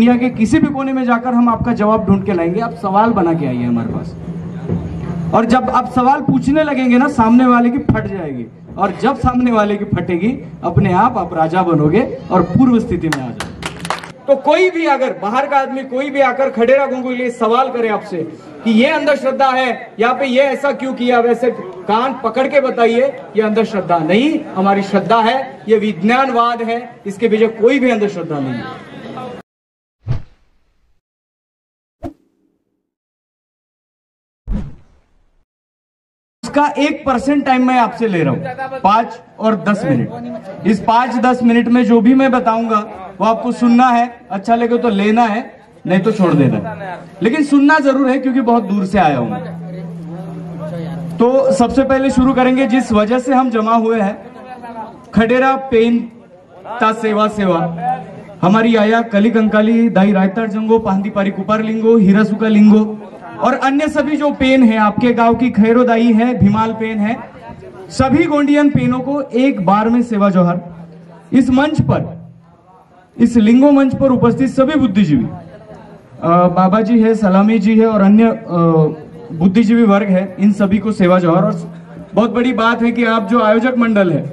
दुनिया के किसी भी कोने में जाकर हम आपका जवाब ढूंढ के लाएंगे। आप सवाल बना के आइए हमारे पास, और जब आप सवाल पूछने लगेंगे ना, सामने वाले की फट जाएगी, और जब सामने वाले की फटेगी अपने आप राजा बनोगे और पूर्व स्थिति में आ जाओगे। तो कोई भी अगर बाहर का आदमी कोई भी आकर खडेरा गंगू के लिए सवाल करे आपसे कि ये अंधश्रद्धा है, यहाँ पे ये ऐसा क्यों किया, वैसे कान पकड़ के बताइए, ये अंधश्रद्धा नहीं, हमारी श्रद्धा है, ये विज्ञानवाद है, इसके पीछे कोई भी अंधश्रद्धा नहीं है। इसका 1% टाइम मैं आपसे ले रहा हूं, 5 और 10 मिनट। इस 5-10 मिनट में जो भी मैं बताऊंगा वो आपको सुनना है, अच्छा लगे तो लेना है, नहीं तो छोड़ देना, लेकिन सुनना जरूर है क्योंकि बहुत दूर से आया हूं। तो सबसे पहले शुरू करेंगे जिस वजह से हम जमा हुए हैं, खडेरा पेन ता सेवा हमारी आया कली कंकाली दाई रायतार जंगो पांदी पारी कुपार लिंगो हीरा सुका लिंगो और अन्य सभी जो पेन है, आपके गांव की खैरोदाई है, भीमाल पेन है, सभी गोंडियन पेनों को एक बार में सेवा जोहर। इस मंच पर, इस लिंगो मंच पर उपस्थित सभी बुद्धिजीवी, बाबा जी है, सलामी जी है और अन्य बुद्धिजीवी वर्ग है, इन सभी को सेवा जोहर। और बहुत बड़ी बात है कि आप जो आयोजक मंडल है,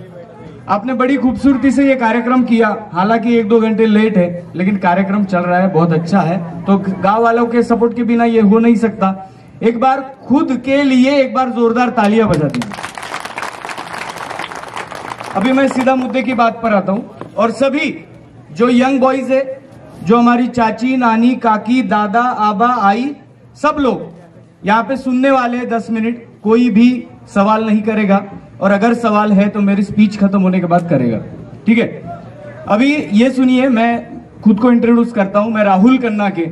आपने बड़ी खूबसूरती से ये कार्यक्रम किया, हालांकि 1-2 घंटे लेट है, लेकिन कार्यक्रम चल रहा है, बहुत अच्छा है। तो गांव वालों के सपोर्ट के बिना ये हो नहीं सकता। एक बार खुद के लिए एक बार जोरदार तालियां बजा दीजिए। अभी मैं सीधा मुद्दे की बात पर आता हूं, और सभी जो यंग बॉयज है, जो हमारी चाची, नानी, काकी, दादा, आबा, आई, सब लोग यहाँ पे सुनने वाले 10 मिनट, कोई भी सवाल नहीं करेगा, और अगर सवाल है तो मेरी स्पीच खत्म होने के बाद करेगा, ठीक है। अभी ये सुनिए, मैं खुद को इंट्रोड्यूस करता हूं, मैं राहुल कन्ना के,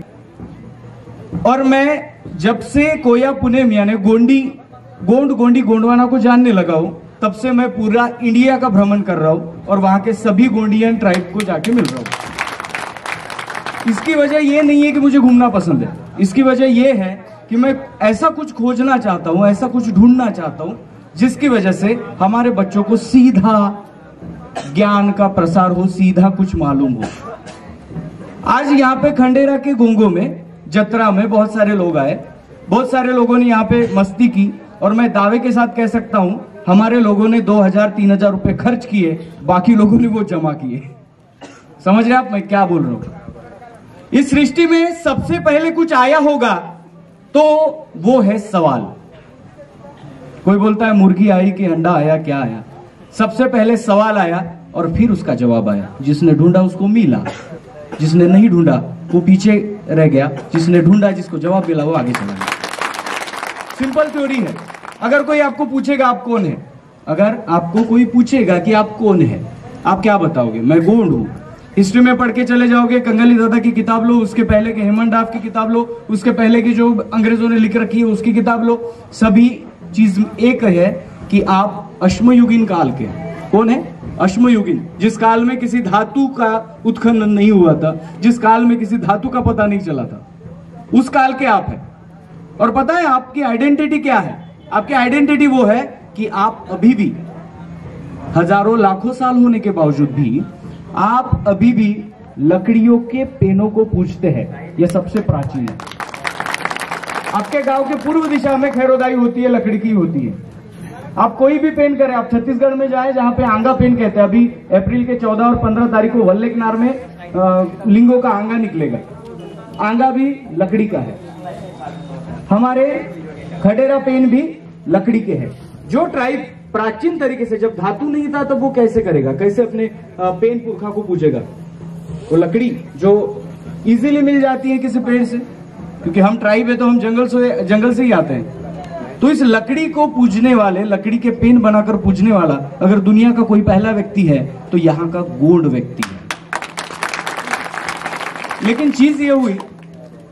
और मैं जब से कोया पुणे यानी गोंडी गोंडवाना को जानने लगा हूं, तब से मैं पूरा इंडिया का भ्रमण कर रहा हूं और वहां के सभी गोंडियन ट्राइब को जाके मिल रहा हूं। इसकी वजह ये नहीं है कि मुझे घूमना पसंद है, इसकी वजह ये है कि मैं ऐसा कुछ खोजना चाहता हूं, ऐसा कुछ ढूंढना चाहता हूं जिसकी वजह से हमारे बच्चों को सीधा ज्ञान का प्रसार हो, सीधा कुछ मालूम हो। आज यहाँ पे खंडेरा के गोंगो में, जत्रा में बहुत सारे लोग आए, बहुत सारे लोगों ने यहाँ पे मस्ती की, और मैं दावे के साथ कह सकता हूं हमारे लोगों ने 2000-3000 रुपए खर्च किए, बाकी लोगों ने वो जमा किए। समझ रहे आप मैं क्या बोल रहा हूं? इस सृष्टि में सबसे पहले कुछ आया होगा तो वो है सवाल। कोई बोलता है मुर्गी आई कि अंडा आया, क्या आया? सबसे पहले सवाल आया और फिर उसका जवाब आया। जिसने ढूंढा उसको मिला, जिसने नहीं ढूंढा वो पीछे रह गया, जिसने ढूंढा, जिसको जवाब मिला वो आगे चला गया। सिंपल थ्योरी है। अगर कोई आपको पूछेगा आप कौन है, अगर आपको कोई पूछेगा कि आप कौन है, आप क्या बताओगे? मैं गोंड हूं। हिस्ट्री में पढ़ के चले जाओगे, कंगली दादा की किताब लो, उसके पहले के हेमंत डाफ की किताब लो, उसके पहले की जो अंग्रेजों ने लिख रखी है उसकी किताब लो, सभी चीज एक है कि आप अश्मयुगीन काल के। कौन है? अश्मयुगीन। जिस काल में किसी धातु का उत्खनन नहीं हुआ था, जिस काल में किसी धातु का पता नहीं चला था, उस काल के आप हैं। और पता है आपकी आइडेंटिटी क्या है? आपकी आइडेंटिटी वो है कि आप अभी भी, हजारों लाखों साल होने के बावजूद भी, आप अभी भी लकड़ियों के पेनों को पूजते हैं। यह सबसे प्राचीन है। आपके गांव के पूर्व दिशा में खैरोदाई होती है, लकड़ी की होती है। आप कोई भी पेन करें, आप छत्तीसगढ़ में जाए जहां पे आंगा पेन कहते हैं, अभी अप्रैल के 14 और 15 तारीख को वल्लेकनार में लिंगों का आंगा निकलेगा। आंगा भी लकड़ी का है। हमारे खडेरा पेन भी लकड़ी के हैं। जो ट्राइब प्राचीन तरीके से, जब धातु नहीं था तब वो कैसे करेगा, कैसे अपने पेन पुरखा को पूजेगा? वो लकड़ी जो इजीली मिल जाती है किसी पेड़ से, क्योंकि हम ट्राइब है तो हम जंगल से ही आते हैं। तो इस लकड़ी को पूजने वाले, लकड़ी के पेन बनाकर पूजने वाला अगर दुनिया का कोई पहला व्यक्ति है तो यहाँ का गोंड व्यक्ति है। लेकिन चीज ये हुई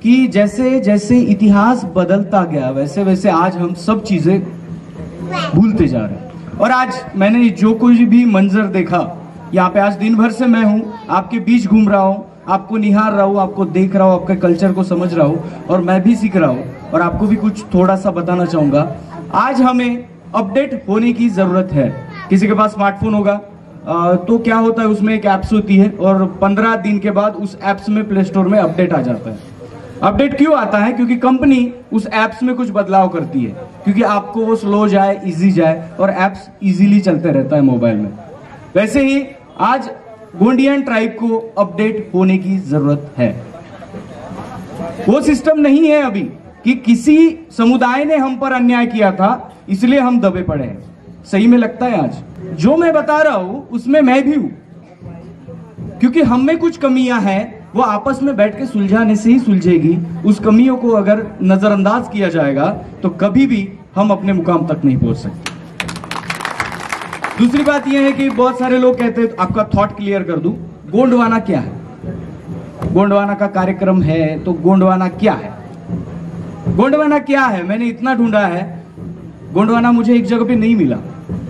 कि जैसे जैसे इतिहास बदलता गया वैसे वैसे आज हम सब चीजें भूलते जा रहे हैं। और आज मैंने जो कोई भी मंजर देखा यहाँ पे, आज दिन भर से मैं हूँ आपके बीच घूम रहा हूँ, आपको निहार रहा हूँ, आपको देख रहा हूँ, आपके कल्चर को समझ रहा हूँ, और मैं भी सीख रहा हूँ और आपको भी कुछ थोड़ा सा बताना चाहूंगा। आज हमें अपडेट होने की जरूरत है। किसी के पास स्मार्टफोन होगा, तो क्या होता है, उसमें एक ऐप्स होती है और 15 दिन के बाद उस ऐप्स में प्ले स्टोर में अपडेट आ जाता है। अपडेट क्यों आता है? क्योंकि कंपनी उस ऐप्स में कुछ बदलाव करती है, क्योंकि आपको वो स्लो जाए, इजी जाए, और ऐप्स इजीली चलते रहता है मोबाइल में। वैसे ही आज गोंडियन ट्राइब को अपडेट होने की जरूरत है। वो सिस्टम नहीं है अभी कि किसी समुदाय ने हम पर अन्याय किया था इसलिए हम दबे पड़े हैं। सही में लगता है आज जो मैं बता रहा हूं उसमें मैं भी हूं, क्योंकि हम में कुछ कमियां हैं, वो आपस में बैठ के सुलझाने से ही सुलझेगी। उस कमियों को अगर नजरअंदाज किया जाएगा तो कभी भी हम अपने मुकाम तक नहीं पहुंच सकते। दूसरी बात यह है कि बहुत सारे लोग कहते हैं, आपका थॉट क्लियर कर दूं, गोंडवाना क्या है? गोंडवाना का कार्यक्रम है तो गोंडवाना क्या है? गोंडवाना क्या है? मैंने इतना ढूंढा है, गोंडवाना मुझे एक जगह पे नहीं मिला,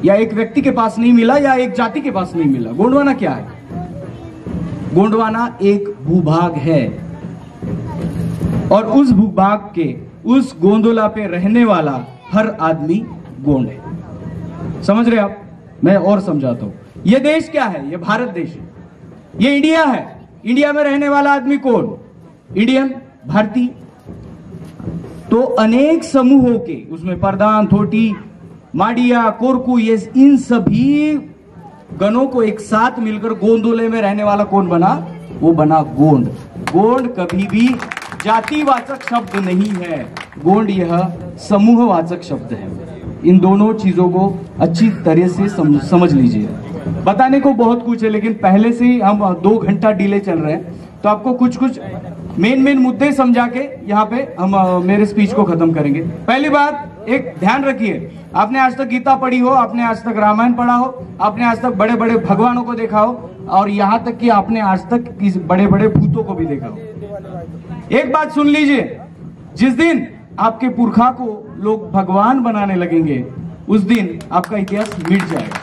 या एक व्यक्ति के पास नहीं मिला, या एक जाति के पास नहीं मिला। गोंडवाना क्या है? गोंडवाना एक भूभाग है, और उस भूभाग के उस गोंदोला पे रहने वाला हर आदमी गोंड है। समझ रहे आप? मैं और समझाता हूं। यह देश क्या है? यह भारत देश है, यह इंडिया है। इंडिया में रहने वाला आदमी कौन? इंडियन, भारतीय। तो अनेक समूहों के, उसमें परदान, थोटी, माडिया, कोरकू, ये इन सभी गणों को एक साथ मिलकर गोंदोले में रहने वाला कौन बना? वो बना गोंड। गोंड कभी भी जातिवाचक शब्द नहीं है, गोंड यह समूहवाचक शब्द है। इन दोनों चीजों को अच्छी तरह से समझ लीजिए। बताने को बहुत कुछ है, लेकिन पहले से ही हम 2 घंटा डिले चल रहे हैं, तो आपको कुछ मेन मुद्दे समझा के यहाँ पे हम मेरे स्पीच को खत्म करेंगे। पहली बात, एक ध्यान रखिए, आपने आज तक गीता पढ़ी हो, आपने आज तक रामायण पढ़ा हो, आपने आज तक बड़े बड़े भगवानों को देखा हो, और यहाँ तक कि आपने आज तक किसी बड़े बड़े भूतों को भी देखा हो। एक बात सुन लीजिए, जिस दिन आपके पुरखा को लोग भगवान बनाने लगेंगे उस दिन आपका इतिहास मिट जाएगा।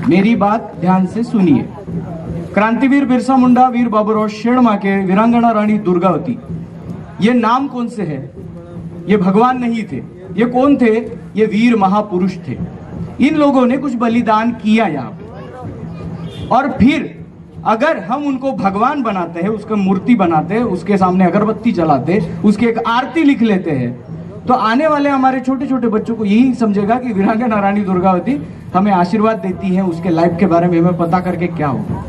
मेरी बात ध्यान से सुनिए। क्रांतिवीर बिरसा मुंडा, वीर बाबूराव शेरमा के वीरांगना रानी दुर्गावती, ये नाम कौन से है? ये भगवान नहीं थे। ये कौन थे? ये वीर महापुरुष थे। इन लोगों ने कुछ बलिदान किया यहाँ पे, और फिर अगर हम उनको भगवान बनाते हैं, उसका मूर्ति बनाते हैं, उसके सामने अगरबत्ती जलाते, उसकी एक आरती लिख लेते हैं, तो आने वाले हमारे छोटे छोटे बच्चों को यही समझेगा कि वीरांगना रानी दुर्गावती हमें आशीर्वाद देती है, उसके लाइफ के बारे में हमें पता करके क्या होगा।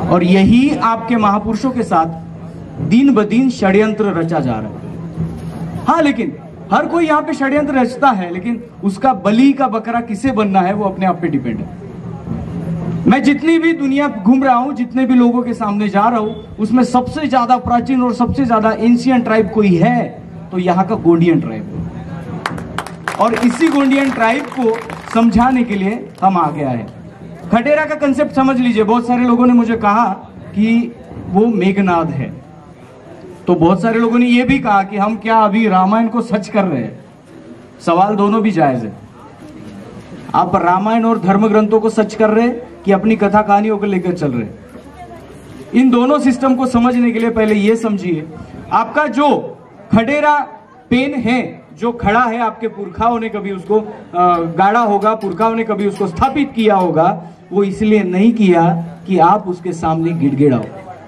और यही आपके महापुरुषों के साथ दिन ब दिन षड्यंत्र रचा जा रहा है। हाँ, लेकिन हर कोई यहाँ पे षड्यंत्र रचता है, लेकिन उसका बलि का बकरा किसे बनना है वो अपने आप पे डिपेंड है। मैं जितनी भी दुनिया घूम रहा हूं, जितने भी लोगों के सामने जा रहा हूं, उसमें सबसे ज्यादा प्राचीन और सबसे ज्यादा एंशियंट ट्राइब कोई है तो यहाँ का गोंडियन ट्राइब है। और इसी गोंडियन ट्राइब को समझाने के लिए हम आ गया है। खटेरा का कंसेप्ट समझ लीजिए। बहुत सारे लोगों ने मुझे कहा कि वो मेघनाद है, तो बहुत सारे लोगों ने यह भी कहा कि हम क्या अभी रामायण को सच कर रहे हैं। सवाल दोनों भी जायज है। आप रामायण और धर्म ग्रंथों को सच कर रहे हैं कि अपनी कथा कहानियों को लेकर चल रहे हैं? इन दोनों सिस्टम को समझने के लिए पहले यह समझिए, आपका जो खडेरा पेन है, जो खड़ा है, आपके पुरखाओं ने कभी उसको गाड़ा होगा, पुरखाओं ने कभी उसको स्थापित किया होगा। वो इसलिए नहीं किया कि आप उसके सामने गिड़गिड़ाओ,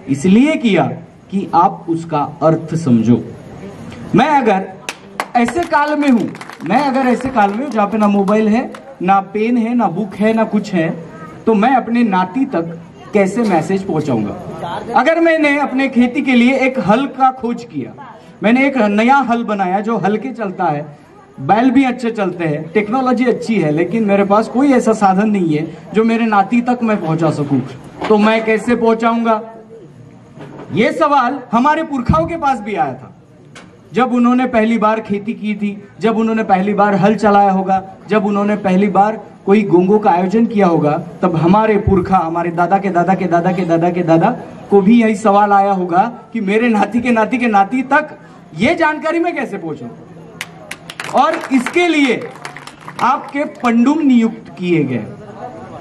इसलिए किया कि आप उसका अर्थ समझो। मैं अगर ऐसे काल में हूं, जहां पे ना मोबाइल है, ना पेन है, ना बुक है, ना कुछ है, तो मैं अपने नाती तक कैसे मैसेज पहुंचाऊंगा? अगर मैंने अपने खेती के लिए एक हल का खोज किया, मैंने एक नया हल बनाया जो हल्के चलता है, बैल भी अच्छे चलते हैं, टेक्नोलॉजी अच्छी है, लेकिन मेरे पास कोई ऐसा साधन नहीं है जो मेरे नाती तक मैं पहुंचा सकूं, तो मैं कैसे पहुंचाऊंगा? ये सवाल हमारे पुरखाओं के पास भी आया था जब उन्होंने पहली बार खेती की थी, जब उन्होंने पहली बार हल चलाया होगा, जब उन्होंने पहली बार कोई गोंगों का आयोजन किया होगा, तब हमारे पुरखा, हमारे दादा के दादा के दादा के दादा के दादा को भी यही सवाल आया होगा कि मेरे नाती के नाती के नाती तक ये जानकारी मैं कैसे पहुंचूं? और इसके लिए आपके पंडुम नियुक्त किए गए।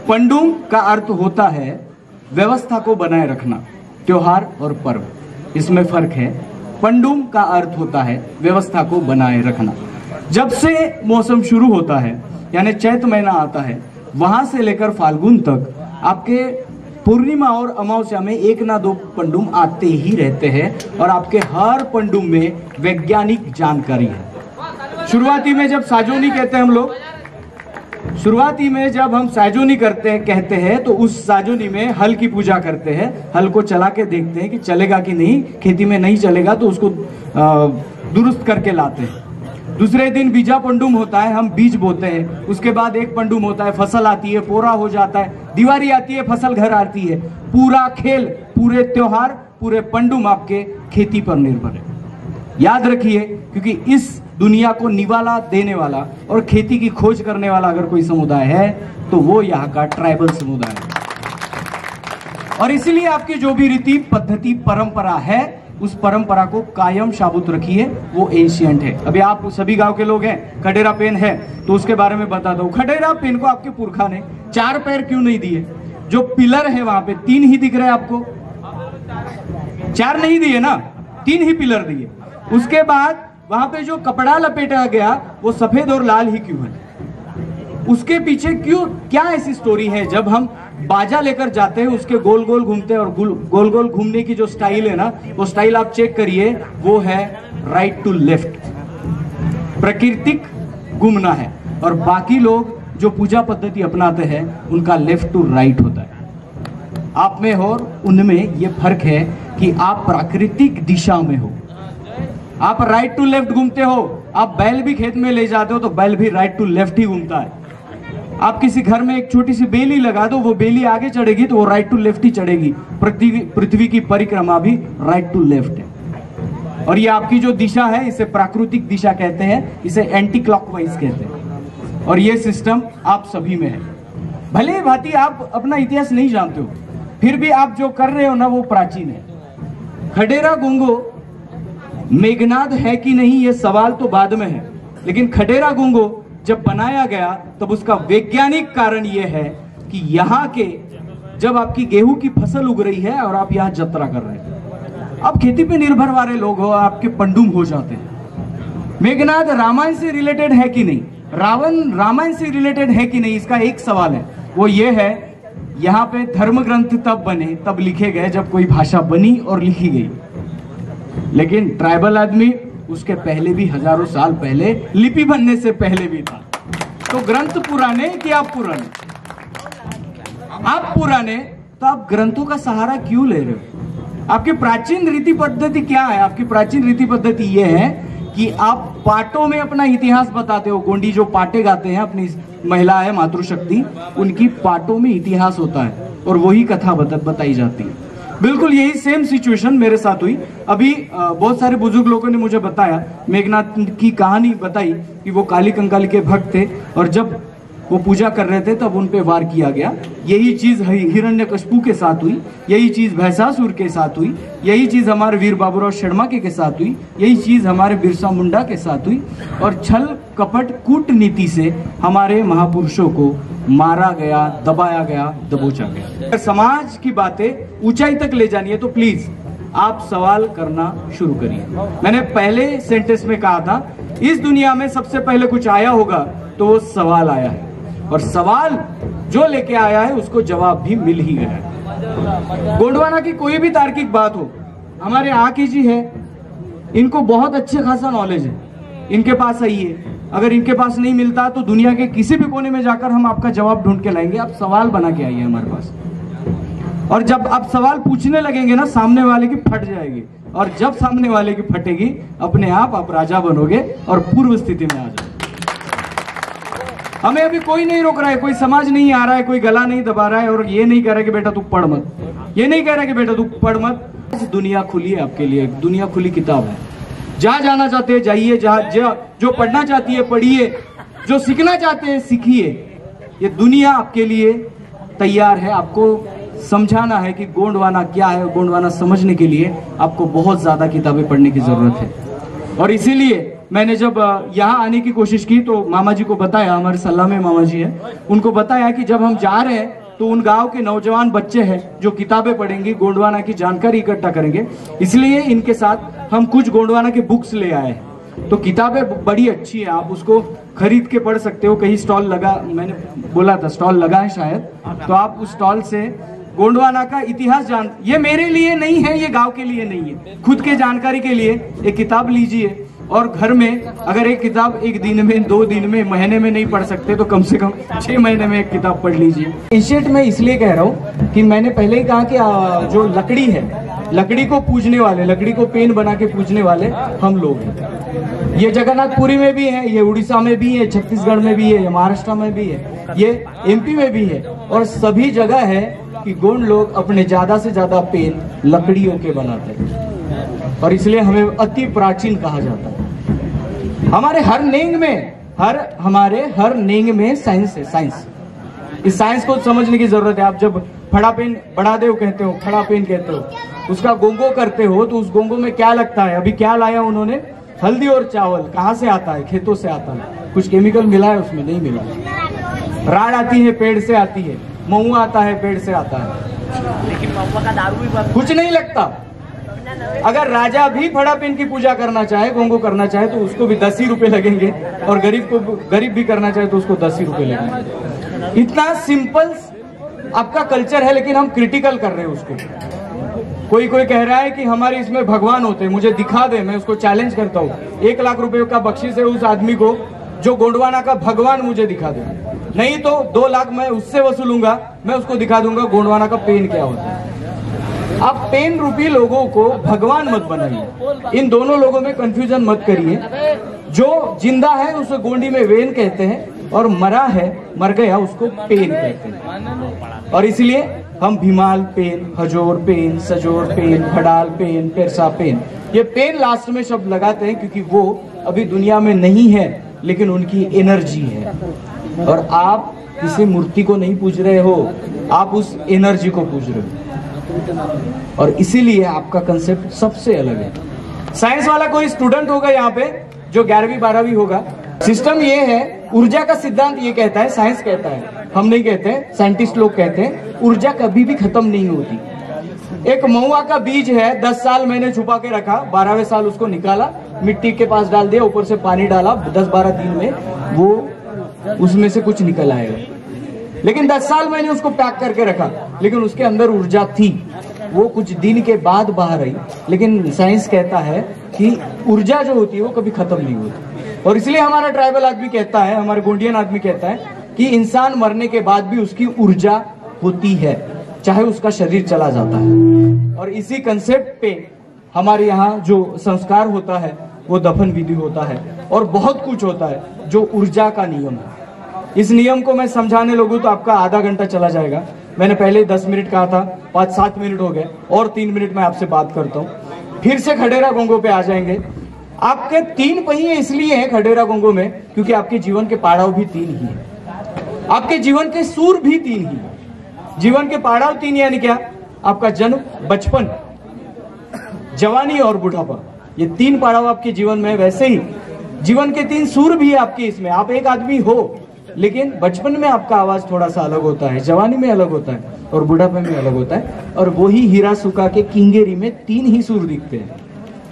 पंडुम का अर्थ होता है व्यवस्था को बनाए रखना, त्योहार और पर्व, इसमें फर्क है। पंडुम का अर्थ होता है व्यवस्था को बनाए रखना। जब से मौसम शुरू होता है, यानी चैत महीना आता है, वहां से लेकर फाल्गुन तक आपके पूर्णिमा और अमावस्या में 1 ना 2 पंडुम आते ही रहते हैं और आपके हर पंडुम में वैज्ञानिक जानकारी है। शुरुआती में जब साजोनी कहते हैं हम लोग, शुरुआती में जब हम साजोनी कहते हैं तो उस साजोनी में हल की पूजा करते हैं, हल को चला के देखते हैं कि चलेगा कि नहीं, खेती में नहीं चलेगा तो उसको दुरुस्त करके लाते हैं। दूसरे दिन बीजा पंडुम होता है, हम बीज बोते हैं। उसके बाद एक पंडुम होता है, फसल आती है, पोरा हो जाता है, दिवाली आती है, फसल घर आती है। पूरा खेल, पूरे त्योहार, पूरे पंडुम आपके खेती पर निर्भर है। याद रखिए, क्योंकि इस दुनिया को निवाला देने वाला और खेती की खोज करने वाला अगर कोई समुदाय है तो वो यहाँ का ट्राइबल समुदाय है। और इसलिए आपकी जो भी रीति पद्धति परंपरा है, उस परंपरा को कायम साबुत रखिए, वो एंशिएंट है। अभी आप सभी गांव के लोग हैं, खडेरा पेन है तो उसके बारे में बता दो। खडेरा पेन को आपके पुरखा ने 4 पैर क्यों नहीं दिए? जो पिलर है वहां पे 3 ही दिख रहे हैं आपको, 4 नहीं दिए ना, 3 ही पिलर दिए। उसके बाद वहां पे जो कपड़ा लपेटा गया वो सफेद और लाल ही क्यों है? उसके पीछे क्यों, क्या ऐसी स्टोरी है? जब हम बाजा लेकर जाते हैं उसके गोल गोल घूमते हैं और गोल गोल घूमने की जो स्टाइल है ना, वो स्टाइल आप चेक करिए, वो है राइट टू लेफ्ट, प्राकृतिक घूमना है। और बाकी लोग जो पूजा पद्धति अपनाते हैं उनका लेफ्ट टू राइट होता है। आप में और उनमें ये फर्क है कि आप प्राकृतिक दिशा में हो, आप राइट टू लेफ्ट घूमते हो। आप बैल भी खेत में ले जाते हो तो बैल भी राइट टू लेफ्ट ही घूमता है। आप किसी घर में एक छोटी सी बेली लगा दो, वो बेली आगे चढ़ेगी तो वो राइट टू लेफ्ट ही चढ़ेगी। पृथ्वी की परिक्रमा भी राइट टू लेफ्ट है। और ये आपकी जो दिशा है इसे प्राकृतिक दिशा कहते हैं, इसे एंटी क्लॉकवाइज कहते हैं। और ये सिस्टम आप सभी में है। भले भांति आप अपना इतिहास नहीं जानते हो, फिर भी आप जो कर रहे हो ना वो प्राचीन है। खडेरा गुंगो मेघनाद है कि नहीं ये सवाल तो बाद में है, लेकिन खडेरा गुंगो जब बनाया गया तब उसका वैज्ञानिक कारण यह है कि यहाँ के जब आपकी गेहूं की फसल उग रही है और आप यहाँ जत्रा कर रहे हैं, आप खेती पे निर्भर वाले लोग हो, आपके पंडुम हो जाते हैं। मेघनाद रामायण से रिलेटेड है कि नहीं, रावण रामायण से रिलेटेड है कि नहीं, इसका एक सवाल है। वो ये है, यहाँ पे धर्म ग्रंथ तब बने, तब लिखे गए जब कोई भाषा बनी और लिखी गई, लेकिन ट्राइबल आदमी उसके पहले भी हजारों साल पहले, लिपि बनने से पहले भी था। तो ग्रंथ पुराने कि आप पुराने? आप पुराने, तो आप ग्रंथों का सहारा क्यों ले रहे हो? आपकी प्राचीन रीति पद्धति क्या है? आपकी प्राचीन रीति पद्धति यह है कि आप पाटों में अपना इतिहास बताते हो। गोंडी जो पाटे गाते हैं, अपनी महिला है मातृशक्ति, उनकी पाटों में इतिहास होता है और वही कथा बताई जाती है। बिल्कुल यही सेम सिचुएशन मेरे साथ हुई। अभी बहुत सारे बुजुर्ग लोगों ने मुझे बताया, मेघनाथ की कहानी बताई कि वो काली कंकाल के भक्त थे और जब वो पूजा कर रहे थे तब उन पे वार किया गया। यही चीज हिरण्यकशिपु के साथ हुई, यही चीज भैंसासुर के साथ हुई, यही चीज हमारे वीर बाबूराव शर्मा के साथ हुई, यही चीज हमारे बिरसा मुंडा के साथ हुई। और छल कपट कूटनीति से हमारे महापुरुषों को मारा गया, दबाया गया, दबोचा गया। अगर समाज की बातें ऊंचाई तक ले जानी है तो प्लीज आप सवाल करना शुरू करिए। मैंने पहले सेंटेंस में कहा था, इस दुनिया में सबसे पहले कुछ आया होगा तो वो सवाल आया है, और सवाल जो लेके आया है उसको जवाब भी मिल ही गया है। गोंडवाना की कोई भी तार्किक बात हो, हमारे आके जी है, इनको बहुत अच्छे खासा नॉलेज है, इनके पास आइए। अगर इनके पास नहीं मिलता तो दुनिया के किसी भी कोने में जाकर हम आपका जवाब ढूंढ के लाएंगे। आप सवाल बना के आइए हमारे पास, और जब आप सवाल पूछने लगेंगे ना, सामने वाले की फट जाएगी, और जब सामने वाले की फटेगी अपने आप राजा बनोगे और पूर्व स्थिति में आ जाओगे। हमें अभी कोई नहीं रोक रहा है, कोई समाज नहीं आ रहा है, कोई गला नहीं दबा रहा है और ये नहीं कह रहा कि बेटा तू पढ़ मत, ये नहीं कह रहा कि बेटा तू पढ़ मत। दुनिया खुली है आपके लिए, दुनिया खुली किताब है। जहां जाना चाहते हैं जाइए, जहां जो पढ़ना चाहती है पढ़िए, जो सीखना चाहते हैं सीखिए। ये दुनिया आपके लिए तैयार है। आपको समझाना है कि गोंडवाना क्या है। गोंडवाना समझने के लिए आपको बहुत ज्यादा किताबें पढ़ने की जरूरत है। और इसीलिए मैंने जब यहाँ आने की कोशिश की तो मामा जी को बताया, हमारे सलाह में मामा जी है, उनको बताया कि जब हम जा रहे हैं तो उन गांव के नौजवान बच्चे हैं जो किताबें पढ़ेंगे, गोंडवाना की जानकारी इकट्ठा करेंगे, इसलिए इनके साथ हम कुछ गोंडवाना के बुक्स ले आए हैं। तो किताबें बड़ी अच्छी है, आप उसको खरीद के पढ़ सकते हो। कहीं स्टॉल लगा, मैंने बोला था स्टॉल लगा है शायद, तो आप उस स्टॉल से गोंडवाना का इतिहास जान, ये मेरे लिए नहीं है, ये गांव के लिए नहीं है, खुद के जानकारी के लिए एक किताब लीजिए और घर में अगर एक किताब एक दिन में, 2 दिन में, महीने में नहीं पढ़ सकते तो कम से कम 6 महीने में एक किताब पढ़ लीजिए। इनिशिएट में इसलिए कह रहा हूँ कि मैंने पहले ही कहा कि जो लकड़ी है, लकड़ी को पूजने वाले, लकड़ी को पेन बना के पूजने वाले हम लोग हैं। ये जगन्नाथपुरी में भी है, ये उड़ीसा में भी है, छत्तीसगढ़ में भी है, ये महाराष्ट्र में भी है, ये एमपी में भी है, और सभी जगह है कि गोंड लोग अपने ज्यादा से ज्यादा पेन लकड़ियों के बनाते हैं, और इसलिए हमें अति प्राचीन कहा जाता है। हमारे हर नेंग में साइंस है, साइंस। इस साइंस को समझने की जरूरत है। आप जब फड़ा पेन, बड़ा देव कहते हो, फड़ा पेन कहते हो, उसका गोंगो करते हो तो उस गोंगो में क्या लगता है? अभी क्या लाया उन्होंने? हल्दी और चावल। कहाँ से आता है? खेतों से आता है। कुछ केमिकल मिला है उसमें? नहीं मिला। राड़ आती है पेड़ से आती है, महुआ आता है पेड़ से आता है, लेकिन महुआ का दारू भी कुछ नहीं लगता। अगर राजा भी फड़ा पेन की पूजा करना चाहे, गोंगो करना चाहे, तो उसको भी 10 ही रुपए लगेंगे, और गरीब भी करना चाहे तो उसको 10 ही रुपए लगेंगे। इतना सिंपल आपका कल्चर है, लेकिन हम क्रिटिकल कर रहे हैं उसको। कोई कह रहा है कि हमारे इसमें भगवान होते हैं, मुझे दिखा दे, मैं उसको चैलेंज करता हूँ। 1 लाख रुपए का बख्शीश है उस आदमी को जो गोंडवाना का भगवान मुझे दिखा दे, नहीं तो 2 लाख मैं उससे वसूलूंगा, मैं उसको दिखा दूंगा गोंडवाना का पेन क्या होता है। आप पेन रूपी लोगों को भगवान मत बनाइए, इन दोनों लोगों में कंफ्यूजन मत करिए। जो जिंदा है उसे गोंडी में वेन कहते हैं, और मर गया उसको पेन कहते हैं। और इसलिए हम भीमाल पेन, हजोर पेन, सजोर पेन, भडाल पेन, पेरसा पेन, ये पेन लास्ट में शब्द लगाते हैं क्योंकि वो अभी दुनिया में नहीं है, लेकिन उनकी एनर्जी है। और आप किसी मूर्ति को नहीं पूज रहे हो, आप उस एनर्जी को पूज रहे हो, और इसीलिए आपका कंसेप्ट सबसे अलग है। साइंस वाला कोई स्टूडेंट होगा यहाँ पे जो 11वीं 12वीं होगा, सिस्टम ये है, ऊर्जा का सिद्धांत ये कहता है, साइंस कहता है, हम नहीं कहते, साइंटिस्ट लोग कहते हैं, ऊर्जा कभी भी खत्म नहीं होती। एक महुआ का बीज है, 10 साल मैंने छुपा के रखा, 12वें साल उसको निकाला, मिट्टी के पास डाल दिया, ऊपर से पानी डाला, 10-12 दिन में वो उसमें से कुछ निकल आएगा। लेकिन 10 साल मैंने उसको पैक करके रखा, लेकिन उसके अंदर ऊर्जा थी, वो कुछ दिन के बाद बाहर आई। लेकिन साइंस कहता है कि ऊर्जा जो होती है वो कभी खत्म नहीं होती। और इसलिए हमारा ट्राइबल आदमी कहता है, हमारा गोंडियन आदमी कहता है कि इंसान मरने के बाद भी उसकी ऊर्जा होती है, चाहे उसका शरीर चला जाता है। और इसी कंसेप्ट पे हमारे यहाँ जो संस्कार होता है, वो दफन विधि होता है, और बहुत कुछ होता है जो ऊर्जा का नियम है। इस नियम को मैं समझाने लगूं तो आपका आधा घंटा चला जाएगा। मैंने पहले 10 मिनट कहा था, 5-7 मिनट हो गए, और 3 मिनट में आपसे बात करता हूँ। फिर से खडेरा गोंगो पे आ जाएंगे। आपके 3 पहिए इसलिए हैं खडेरा गोंगो में क्योंकि आपके जीवन के पड़ाव भी 3 ही है, आपके जीवन के सूर भी 3 ही है। जीवन के पड़ाव 3 यानी क्या? आपका जन्म, बचपन, जवानी और बुढ़ापा, ये 3 पड़ाव आपके जीवन में। वैसे ही जीवन के 3 सूर भी है आपके इसमें। आप एक आदमी हो, लेकिन बचपन में आपका आवाज थोड़ा सा अलग होता है, जवानी में अलग होता है, और बुढ़ापे में अलग होता है। और वही हीरा सुका के किंगेरी में 3 ही सूर दिखते हैं,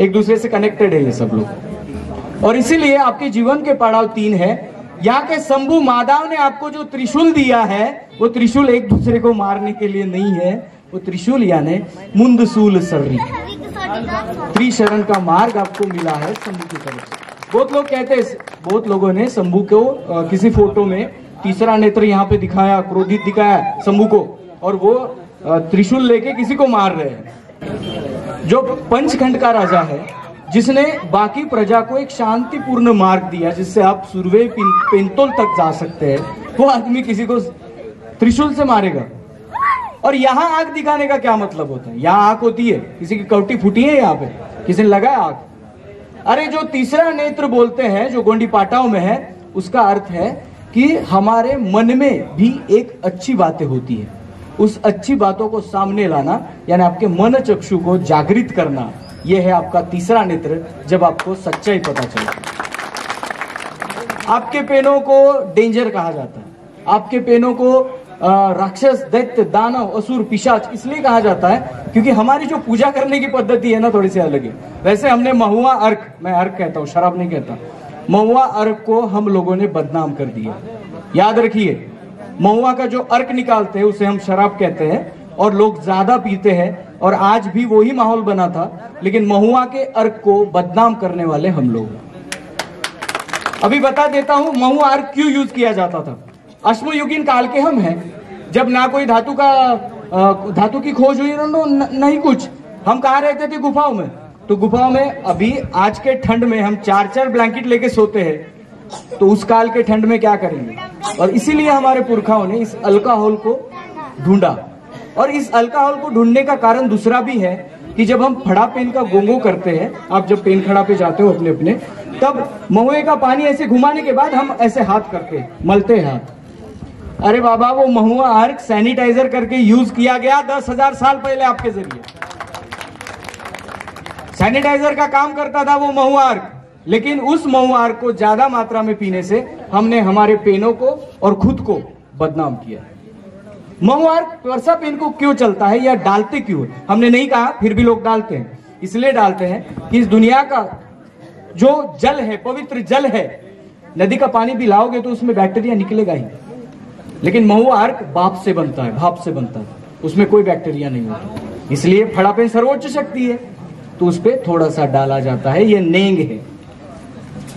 एक दूसरे से कनेक्टेड है ये सब लोग। और इसीलिए आपके जीवन के पड़ाव 3 है। यहाँ के शंभू माधव ने आपको जो त्रिशूल दिया है, वो त्रिशूल एक दूसरे को मारने के लिए नहीं है, वो त्रिशूल यानी मुंदसूल सर्री, त्रिशरण का मार्ग आपको मिला है शंभू की तरफ से। बहुत लोग कहते हैं, बहुत लोगों ने शंभू को किसी फोटो में तीसरा नेत्र यहाँ पे दिखाया, क्रोधित दिखाया शंभू को, और वो त्रिशूल लेके किसी को मार रहे हैं। जो पंचखंड का राजा है, जिसने बाकी प्रजा को एक शांतिपूर्ण मार्ग दिया जिससे आप सुरवे पेंतोल तक जा सकते हैं, वो आदमी किसी को त्रिशूल से मारेगा। और यहाँ आग दिखाने का क्या मतलब होता है? यहाँ आग होती है, किसी की कवटी फूटी है, यहाँ पे किसी ने लगाया आग। अरे जो तीसरा नेत्र बोलते हैं, जो गोंडी पाटाओं में है, उसका अर्थ है कि हमारे मन में भी एक अच्छी बातें होती है, उस अच्छी बातों को सामने लाना, यानी आपके मन चक्षु को जागृत करना, यह है आपका तीसरा नेत्र। जब आपको सच्चाई पता चले, आपके पेनों को डेंजर कहा जाता है, आपके पेनों को राक्षस, दैत्य, दानव, असुर, पिशाच इसलिए कहा जाता है क्योंकि हमारी जो पूजा करने की पद्धति है ना, थोड़ी सी अलग है। वैसे हमने महुआ अर्क, मैं अर्क कहता हूँ, शराब नहीं कहता, महुआ अर्क को हम लोगों ने बदनाम कर दिया। याद रखिए, महुआ का जो अर्क निकालते हैं उसे हम शराब कहते हैं और लोग ज्यादा पीते हैं, और आज भी वही माहौल बना था, लेकिन महुआ के अर्क को बदनाम करने वाले हम लोग। अभी बता देता हूं महुआ अर्क क्यों यूज किया जाता था। अश्मयुगीन काल के हम हैं, जब ना कोई धातु की खोज हुई, नहीं कुछ। हम कहाँ रहते थे? गुफाओं में। तो गुफाओं में अभी आज के ठंड में हम 4-4 ब्लैंकेट लेके सोते हैं, तो उस काल के ठंड में क्या करेंगे? और इसीलिए हमारे पुरखाओं ने इस अल्कोहल को ढूंढा। और इस अल्कोहल को ढूंढने का कारण दूसरा भी है कि जब हम फड़ा पेन का गोंगो करते हैं, आप जब पेन खड़ा पे जाते हो अपने अपने, तब महुए का पानी ऐसे घुमाने के बाद हम ऐसे हाथ करते मलते हैं हाथ। अरे बाबा, वो महुआ अर्क सैनिटाइजर करके यूज किया गया 10,000 साल पहले आपके जरिए। सैनिटाइजर का काम करता था वो महुआ अर्क, लेकिन उस महुआ अर्क को ज्यादा मात्रा में पीने से हमने हमारे पेनों को और खुद को बदनाम किया। महुआ अर्क वर्षा पेन को क्यों चलता है या डालते क्यों है? हमने नहीं कहा, फिर भी लोग डालते हैं। इसलिए डालते हैं कि इस दुनिया का जो जल है, पवित्र जल है, नदी का पानी भी लाओगे तो उसमें बैक्टीरिया निकलेगा ही, लेकिन महुआ अर्क भाप से बनता है, भाप से बनता है, उसमें कोई बैक्टीरिया नहीं होता। इसलिए फड़ा पेन सर्वोच्च शक्ति है, तो उस पर थोड़ा सा डाला जाता है। ये नेंग है,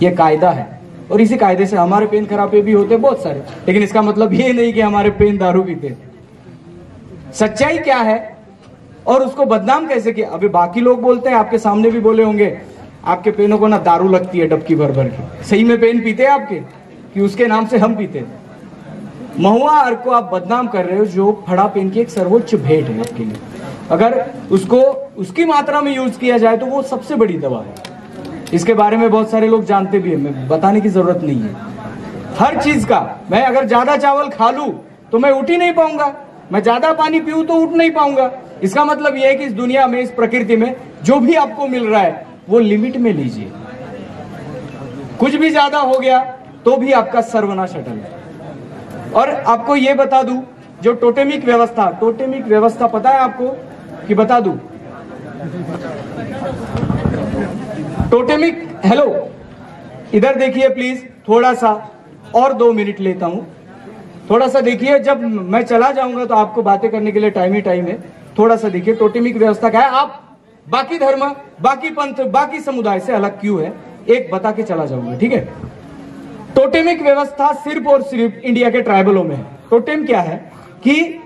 ये कायदा है, और इसी कायदे से हमारे पेन खराबे भी होते बहुत सारे, लेकिन इसका मतलब ये नहीं कि हमारे पेन दारू पीते। सच्चाई क्या है और उसको बदनाम कैसे किया? अभी बाकी लोग बोलते हैं, आपके सामने भी बोले होंगे, आपके पेनों को ना दारू लगती है डबकी भर भर के। सही में पेन पीते हैं आपके, कि उसके नाम से हम पीते? महुआ अर्क को आप बदनाम कर रहे हो, जो फड़ा पेन की एक सर्वोच्च भेंट है आपके लिए। अगर उसको उसकी मात्रा में यूज किया जाए तो वो सबसे बड़ी दवा है। इसके बारे में बहुत सारे लोग जानते भी हैं, मैं बताने की जरूरत नहीं है। हर चीज का, मैं अगर ज्यादा चावल खा लूं तो मैं उठ ही नहीं पाऊंगा, मैं ज्यादा पानी पीऊं तो उठ नहीं पाऊंगा। इसका मतलब यह है कि इस दुनिया में, इस प्रकृति में जो भी आपको मिल रहा है वो लिमिट में लीजिए। कुछ भी ज्यादा हो गया तो भी आपका सर्वनाश अटल है। और आपको यह बता दूं, जो टोटेमिक व्यवस्था पता है आपको कि बता दूं? टोटेमिक, हेलो इधर देखिए प्लीज, थोड़ा सा और 2 मिनट लेता हूं, थोड़ा सा देखिए। जब मैं चला जाऊंगा तो आपको बातें करने के लिए टाइम ही टाइम है। थोड़ा सा देखिए टोटेमिक व्यवस्था क्या है। आप बाकी धर्म, बाकी पंथ, बाकी समुदाय से अलग क्यों है, एक बता के चला जाऊंगा, ठीक है? टोटेमिक व्यवस्था सिर्फ और सिर्फ इंडिया के ट्राइबलों में है। टोटेम क्या है कि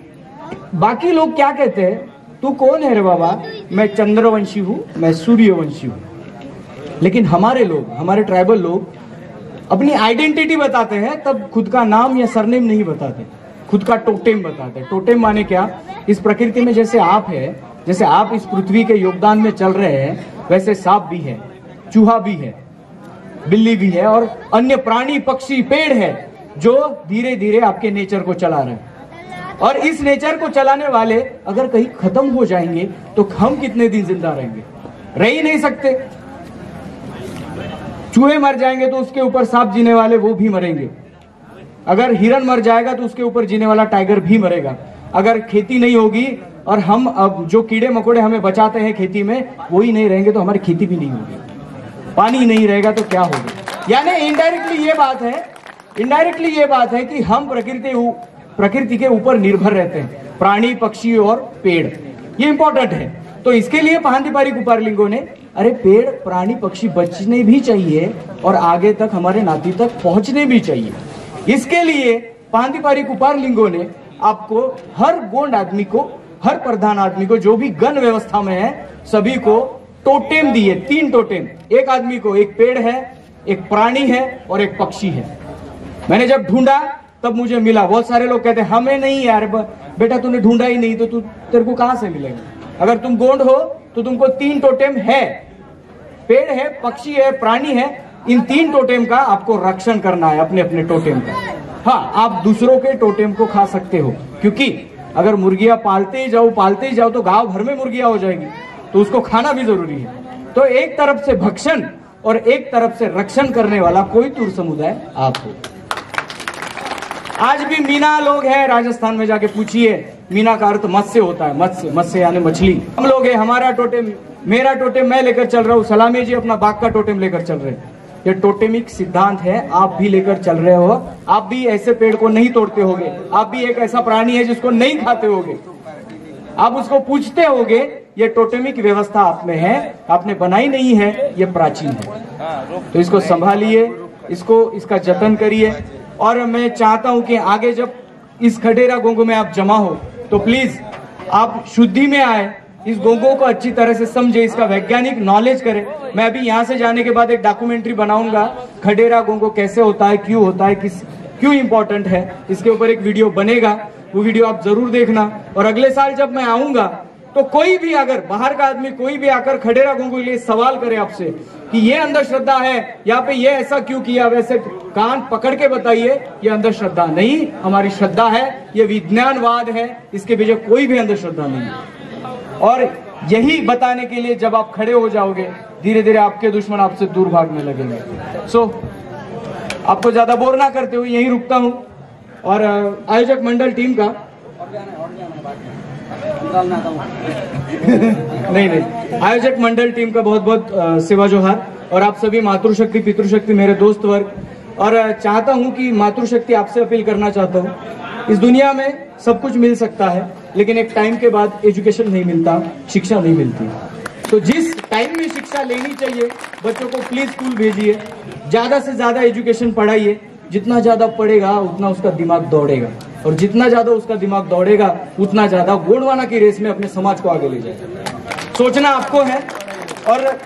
बाकी लोग क्या कहते हैं, तू कौन है रे बाबा? मैं चंद्रवंशी हूं, मैं सूर्यवंशी हूं। लेकिन हमारे लोग, हमारे ट्राइबल लोग अपनी आइडेंटिटी बताते हैं, तब खुद का नाम या सरनेम नहीं बताते, खुद का टोटेम बताते हैं। टोटेम माने क्या? इस प्रकृति में जैसे आप है, जैसे आप इस पृथ्वी के योगदान में चल रहे हैं, वैसे सांप भी है, चूहा भी है, बिल्ली भी है, और अन्य प्राणी, पक्षी, पेड़ है, जो धीरे धीरे आपके नेचर को चला रहे हैं। और इस नेचर को चलाने वाले अगर कहीं खत्म हो जाएंगे तो हम कितने दिन जिंदा रहेंगे? रह ही नहीं सकते। चूहे मर जाएंगे तो उसके ऊपर सांप जीने वाले वो भी मरेंगे। अगर हिरन मर जाएगा तो उसके ऊपर जीने वाला टाइगर भी मरेगा। अगर खेती नहीं होगी और हम अब जो कीड़े मकोड़े हमें बचाते हैं खेती में, वो ही नहीं रहेंगे तो हमारी खेती भी नहीं होगी। पानी नहीं रहेगा तो क्या होगा? यानी इनडायरेक्टली ये बात है कि हम प्रकृति के ऊपर निर्भर रहते हैं, प्राणी, पक्षी और पेड़। ये इंपॉर्टेंट है। तो इसके लिए पहांदीपारी कुपारलिंगों ने, अरे पेड़, प्राणी, पक्षी बचने भी चाहिए और आगे तक हमारे नाती तक पहुंचने भी चाहिए। इसके लिए पहांदीपारी कुपारलिंगों ने आपको, हर गोंड आदमी को, हर प्रधान आदमी को, जो भी गण व्यवस्था में है, सभी को टोटेम दिए। 3 टोटेम। एक आदमी को एक पेड़ है, एक प्राणी है और एक पक्षी है। मैंने जब ढूंढा तब मुझे मिला। बहुत सारे लोग कहते हैं हमें नहीं यार, बेटा तूने ढूंढा ही नहीं तो तेरे को कहां से मिलेगा? अगर तुम गोंड हो तो तुमको 3 टोटेम है, पेड़ है, पक्षी है, प्राणी है। इन 3 टोटेम का आपको रक्षण करना है, अपने अपने टोटेम का। हाँ, आप दूसरों के टोटेम को खा सकते हो, क्योंकि अगर मुर्गियां पालते ही जाओ तो गांव भर में मुर्गियां हो जाएगी, तो उसको खाना भी जरूरी है। तो एक तरफ से भक्षण और एक तरफ से रक्षण करने वाला कोयतुर समुदाय आप हो। आज भी मीना लोग हैं, राजस्थान में जाके पूछिए, मीना का अर्थ मत्स्य होता है, मत्स्य, मत्स्य यानी मछली। हम लोग हैं, हमारा टोटेम, मेरा टोटेम मैं लेकर चल रहा हूँ, सलामी जी अपना बाघ का टोटेम लेकर चल रहे हैं। ये टोटेमिक सिद्धांत है, आप भी लेकर चल रहे हो। आप भी ऐसे पेड़ को नहीं तोड़ते होगे, आप भी एक ऐसा प्राणी है जिसको नहीं खाते होगे, आप उसको पूछते होगे। ये टोटेमिक व्यवस्था आप में है, आपने बनाई नहीं है, ये प्राचीन है। तो इसको संभालिए, इसका जतन करिए। और मैं चाहता हूं कि आगे जब इस खडेरा गोंगो में आप जमा हो तो प्लीज आप शुद्धि में आए, इस गोंगो को अच्छी तरह से समझे, इसका वैज्ञानिक नॉलेज करें। मैं अभी यहाँ से जाने के बाद एक डॉक्यूमेंट्री बनाऊंगा, खडेरा गोंगो कैसे होता है, क्यों होता है, क्यों इंपॉर्टेंट है, इसके ऊपर एक वीडियो बनेगा, वो वीडियो आप जरूर देखना। और अगले साल जब मैं आऊंगा तो कोई भी अगर बाहर का आदमी कोई भी आकर खडेरा गोंगो के लिए सवाल करे आपसे कि ये अंधश्रद्धा है, यहाँ पे ये ऐसा क्यों किया, वैसे कान पकड़ के बताइए, ये अंधश्रद्धा नहीं, हमारी श्रद्धा है, ये विज्ञानवाद है, इसके पीछे कोई भी अंधश्रद्धा नहीं है। और यही बताने के लिए जब आप खड़े हो जाओगे, धीरे धीरे आपके दुश्मन आपसे दूर भागने लगेंगे। आपको ज्यादा बोर ना करते हुए यहीं रुकता हूं। और आयोजक मंडल टीम का नहीं, आयोजक मंडल टीम का बहुत बहुत सेवा जोहार। और आप सभी मातृशक्ति पितृशक्ति मेरे दोस्त वर्ग, और चाहता हूं कि मातृशक्ति आपसे अपील करना चाहता हूं, इस दुनिया में सब कुछ मिल सकता है, लेकिन एक टाइम के बाद एजुकेशन नहीं मिलता, शिक्षा नहीं मिलती। तो जिस टाइम में शिक्षा लेनी चाहिए, बच्चों को प्लीज स्कूल भेजिए, ज्यादा से ज्यादा एजुकेशन पढ़ाइए। जितना ज्यादा पढ़ेगा उतना उसका दिमाग दौड़ेगा, और जितना ज्यादा उसका दिमाग दौड़ेगा उतना ज्यादा गोंडवाना की रेस में अपने समाज को आगे ले जाएगा। सोचना आपको है। और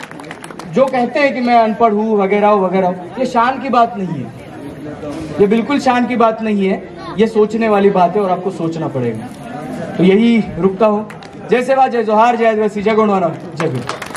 जो कहते हैं कि मैं अनपढ़ हूँ वगैरह वगैरह, ये शान की बात नहीं है, ये बिल्कुल शान की बात नहीं है, ये सोचने वाली बात है और आपको सोचना पड़ेगा। तो यही रुकता हूँ। जय सेवा, जय जोहार, जय आदिवासी, जय गोंडवाना, जय भीम।